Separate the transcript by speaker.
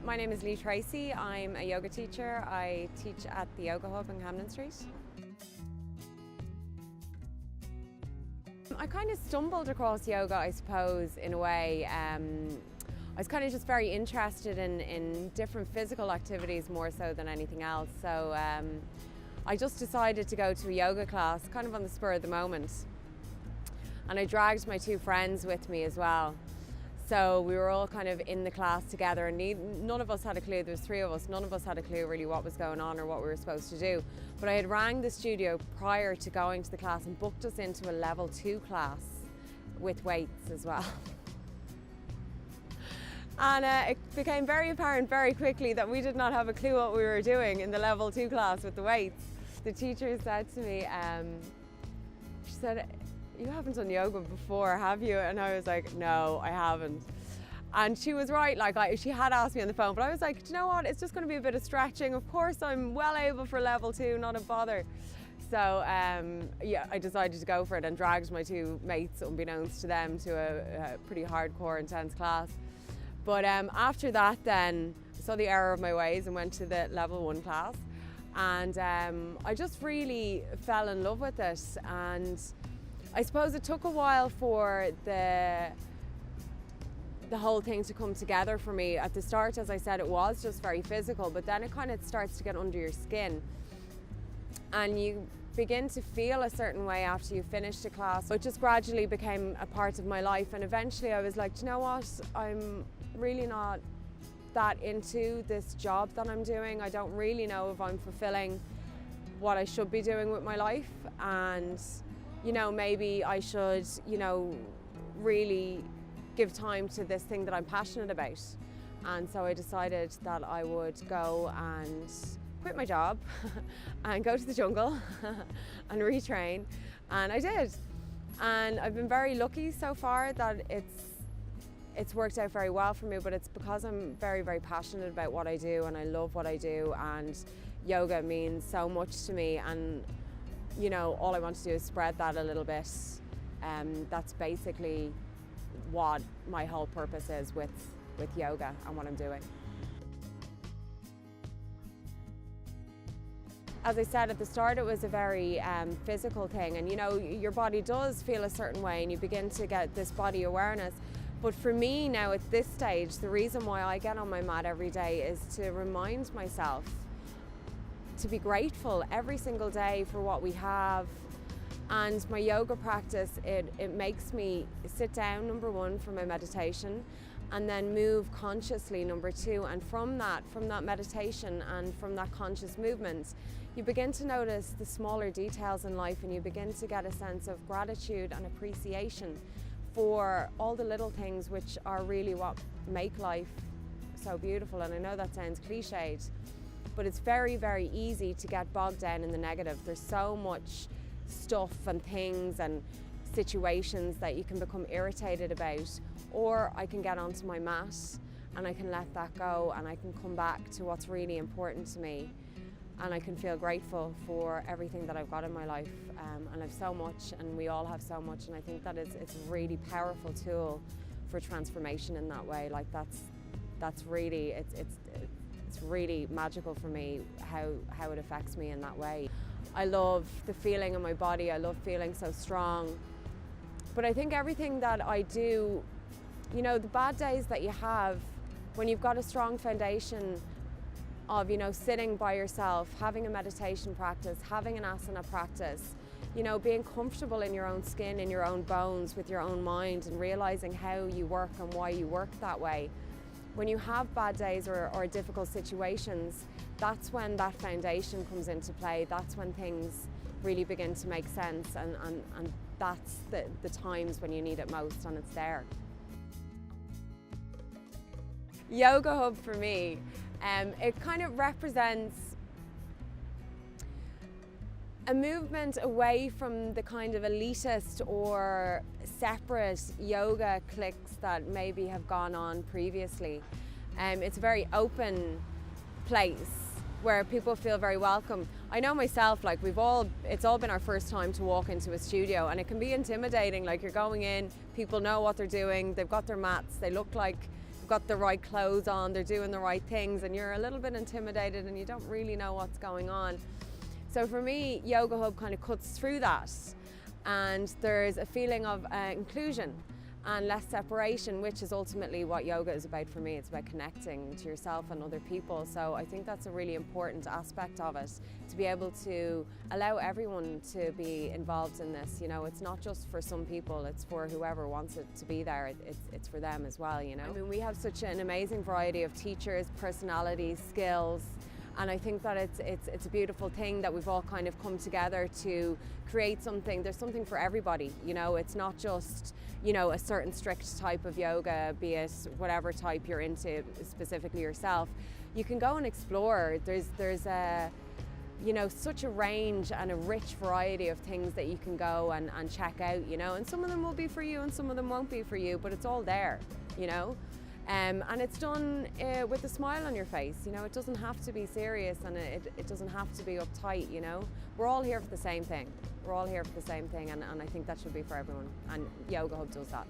Speaker 1: My name is Lee Tracey. I'm a yoga teacher. I teach at the YogaHub in Camden Street. I kind of stumbled across yoga, I suppose, in a way. I was kind of just very interested in different physical activities more so than anything else. So I just decided to go to a yoga class kind of on the spur of the moment. And I dragged my two friends with me as well. So we were all kind of in the class together, and none of us had a clue. There was three of us. None of us had a clue really what was going on or what we were supposed to do. But I had rang the studio prior to going to the class and booked us into a level 2 class with weights as well. And it became very apparent very quickly that we did not have a clue what we were doing in the level 2 class with the weights. The teacher said to me, she said, "You haven't done yoga before, have you?" And I was like, "No, I haven't." And she was right, she had asked me on the phone, but I was like, "Do you know what? It's just going to be a bit of stretching. Of course, I'm well able for level 2, not a bother." So yeah, I decided to go for it and dragged my two mates, unbeknownst to them, to a pretty hardcore, intense class. But after that then, I saw the error of my ways and went to the level 1 class. And I just really fell in love with it. And I suppose it took a while for the whole thing to come together for me. At the start, as I said, it was just very physical, but then it kind of starts to get under your skin. And you begin to feel a certain way after you finish the class. So it just gradually became a part of my life. And eventually I was like, "Do you know what? I'm really not that into this job that I'm doing. I don't really know if I'm fulfilling what I should be doing with my life. And maybe I should, really give time to this thing that I'm passionate about." And so I decided that I would go and quit my job and go to the jungle and retrain. And I did. And I've been very lucky so far that it's worked out very well for me, but it's because I'm very, very passionate about what I do and I love what I do, and yoga means so much to me. And all I want to do is spread that a little bit. That's basically what my whole purpose is with yoga and what I'm doing. As I said at the start, it was a very physical thing, and your body does feel a certain way and you begin to get this body awareness. But for me now at this stage, the reason why I get on my mat every day is to remind myself to be grateful every single day for what we have. And my yoga practice, it makes me sit down, number one, for my meditation, and then move consciously, number two. And from that meditation and from that conscious movement, you begin to notice the smaller details in life, and you begin to get a sense of gratitude and appreciation for all the little things which are really what make life so beautiful. And I know that sounds cliched, but it's very, very easy to get bogged down in the negative. There's so much stuff and things and situations that you can become irritated about. Or I can get onto my mat and I can let that go, and I can come back to what's really important to me, and I can feel grateful for everything that I've got in my life. And I've so much, and we all have so much, and I think that it's a really powerful tool for transformation in that way. Like that's really, it's really magical for me how it affects me in that way. I love the feeling in my body. I love feeling so strong. But I think everything that I do, the bad days that you have, when you've got a strong foundation of, sitting by yourself, having a meditation practice, having an asana practice, being comfortable in your own skin, in your own bones, with your own mind, and realizing how you work and why you work that way. When you have bad days or difficult situations, that's when that foundation comes into play. That's when things really begin to make sense, and that's the times when you need it most, and it's there. YogaHub for me, it kind of represents a movement away from the kind of elitist or separate yoga cliques that maybe have gone on previously. It's a very open place where people feel very welcome. I know myself, it's all been our first time to walk into a studio, and it can be intimidating. Like, you're going in, people know what they're doing, they've got their mats, they look like got the right clothes on, they're doing the right things, and you're a little bit intimidated and you don't really know what's going on. So for me, YogaHub kind of cuts through that, and there's a feeling of inclusion and less separation, which is ultimately what yoga is about for me. It's about connecting to yourself and other people. So I think that's a really important aspect of it, to be able to allow everyone to be involved in this. You know, it's not just for some people, it's for whoever wants it to be there. It's for them as well, you know. I mean, we have such an amazing variety of teachers, personalities, skills, and I think that it's a beautiful thing that we've all kind of come together to create something. There's something for everybody, you know. It's not just, you know, a certain strict type of yoga, be it whatever type you're into specifically yourself. You can go and explore. There's a, you know, such a range and a rich variety of things that you can go and check out, you know. And some of them will be for you and some of them won't be for you, but it's all there, you know. And it's done with a smile on your face, you know. It doesn't have to be serious, and it doesn't have to be uptight, you know. We're all here for the same thing. We're all here for the same thing, and I think that should be for everyone, and YogaHub does that.